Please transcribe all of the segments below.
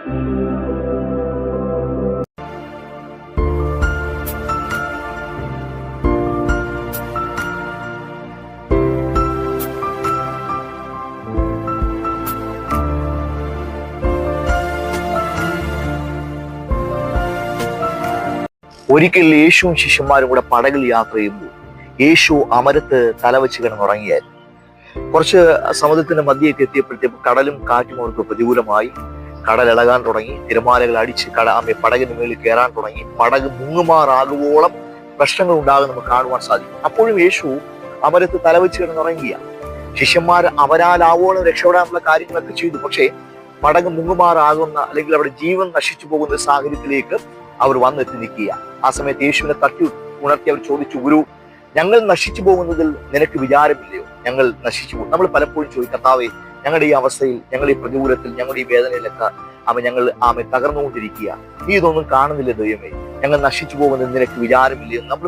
ഒരിക്കൽ യേശുവും ശിഷ്യന്മാരും കൂടെ പടകിൽ യാത്ര ചെയ്യുമ്പോൾ യേശു അമരത്ത് തലവെച്ച് കിടന്നുറങ്ങിയായിരുന്നു. കുറച്ച് സമുദ്രത്തിന്റെ മധ്യേക്ക് എത്തിയപ്പോഴത്തേക്കും കടലും കാറ്റും അവർക്ക് പ്രതികൂലമായി. കടൽ ഇളകാൻ തുടങ്ങി, തിരമാലകൾ അടിച്ച് പടകിന് മേളിൽ കയറാൻ തുടങ്ങി. പടക് മുങ്ങുമാറാകുവോളം പ്രശ്നങ്ങൾ ഉണ്ടാകും നമുക്ക് കാണുവാൻ സാധിക്കും. അപ്പോഴും യേശു അമരത്ത് തലവെച്ച് കിടന്നുറങ്ങിയ ശിഷ്യന്മാർ അവരാലാവോളം രക്ഷപ്പെടാനുള്ള കാര്യങ്ങളൊക്കെ ചെയ്തു. പക്ഷേ പടക് മുങ്ങുമാറാകുന്ന അല്ലെങ്കിൽ അവിടെ ജീവൻ നശിച്ചു പോകുന്ന ഒരു സാഹചര്യത്തിലേക്ക് അവർ വന്നെത്തി നിൽക്കുക. ആ സമയത്ത് യേശുവിനെ തട്ടി ഉണർത്തി അവർ ചോദിച്ചു, ഗുരു, ഞങ്ങൾ നശിച്ചു പോകുന്നതിൽ നിനക്ക് വിചാരമില്ലയോ? ഞങ്ങൾ നശിച്ചു പോകും. നമ്മൾ പലപ്പോഴും ചോദിക്കും, കർത്താവേ, ഞങ്ങളുടെ ഈ അവസ്ഥയിൽ, ഞങ്ങളുടെ ഈ പ്രതികൂലത്തിൽ, ഞങ്ങളുടെ ഈ വേദനയിലൊക്കെ ഞങ്ങൾ തകർന്നുകൊണ്ടിരിക്കുക, നീ ഇതൊന്നും കാണുന്നില്ല ദൈവമേ, ഞങ്ങൾ നശിച്ചു പോകുന്നതിൽ നിനക്ക് വിചാരമില്ലയോ? നമ്മൾ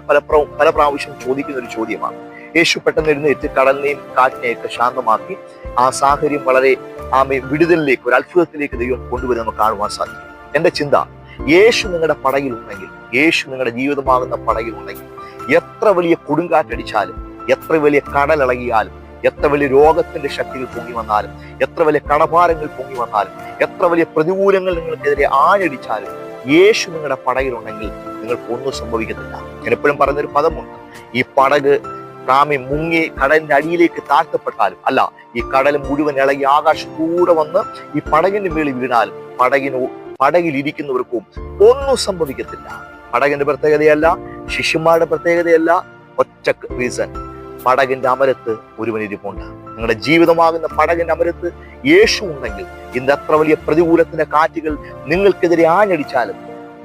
പല പ്രാവശ്യം ചോദിക്കുന്ന ഒരു ചോദ്യമാണ്. യേശു പെട്ടെന്ന് എഴുന്നേറ്റ് കടലിനെയും കാറ്റിനെയൊക്കെ ശാന്തമാക്കി ആ സാഹചര്യം വളരെ വിടുതലിലേക്ക്, ഒരു അത്ഭുതത്തിലേക്ക് ദൈവം കൊണ്ടുവരുന്ന നമുക്ക് കാണുവാൻ സാധിക്കും. എന്റെ ചിന്ത, യേശു നിങ്ങളുടെ പടകിലുണ്ടെങ്കിൽ, യേശു നിങ്ങളുടെ ജീവിതമാകുന്ന പടകിലുണ്ടെങ്കിൽ, എത്ര വലിയ കൊടുങ്കാറ്റടിച്ചാലും, എത്ര വലിയ കടലിളകിയാലും, എത്ര വലിയ രോഗത്തിന്റെ ശക്തികൾ പൊങ്ങി വന്നാലും, എത്ര വലിയ കടഭാരങ്ങൾ പൊങ്ങി വന്നാലും, എത്ര വലിയ പ്രതികൂലങ്ങൾ നിങ്ങൾക്കെതിരെ ആഞ്ഞടിച്ചാലും, യേശു നിങ്ങളുടെ പടകിലുണ്ടെങ്കിൽ നിങ്ങൾക്ക് ഒന്നും സംഭവിക്കത്തില്ല. ഞാൻ എപ്പോഴും പറയുന്നൊരു പദമുണ്ട്, ഈ പടക് മുങ്ങി കടലിന്റെ അടിയിലേക്ക് താഴ്ത്തപ്പെട്ടാലും, അല്ല, ഈ കടൽ മുഴുവൻ ഇളകി ആകാശത്തൂടെ വന്ന് ഈ പടകിന്റെ മേളിൽ വീണാലും പടകിലിരിക്കുന്നവർക്കും ഒന്നും സംഭവിക്കത്തില്ല. പടകിന്റെ പ്രത്യേകതയല്ല, ശിഷ്യന്മാരുടെ പ്രത്യേകതയല്ല, ഒറ്റ റീസൺ, പടകിന്റെ അമരത്ത് ഒരുവനിരിപ്പുണ്ട്. നിങ്ങളുടെ ജീവിതമാകുന്ന പടകിന്റെ അമരത്ത് യേശു ഉണ്ടെങ്കിൽ, ഇന്ന് എത്ര വലിയ പ്രതികൂലത്തിന്റെ കാറ്റുകൾ നിങ്ങൾക്കെതിരെ ആഞ്ഞടിച്ചാലും,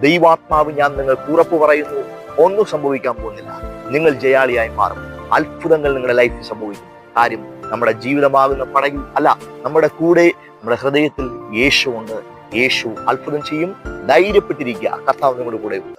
ദൈവാത്മാവ് ഞാൻ നിങ്ങൾക്ക് ഉറപ്പ് പറയുന്നു, ഒന്നും സംഭവിക്കാൻ പോകുന്നില്ല. നിങ്ങൾ ജയാളിയായി മാറും. അത്ഭുതങ്ങൾ നിങ്ങളുടെ ലൈഫിൽ സംഭവിക്കും. കാര്യം, നമ്മുടെ ജീവിതമാകുന്ന പടകിൽ അല്ല, നമ്മുടെ കൂടെ, നമ്മുടെ ഹൃദയത്തിൽ യേശു ഉണ്ട്. യേശു അത്ഭുതം ചെയ്യും. ധൈര്യപ്പെട്ടിരിക്കുക, കർത്താവ് നിങ്ങളുടെ കൂടെ ഉണ്ട്.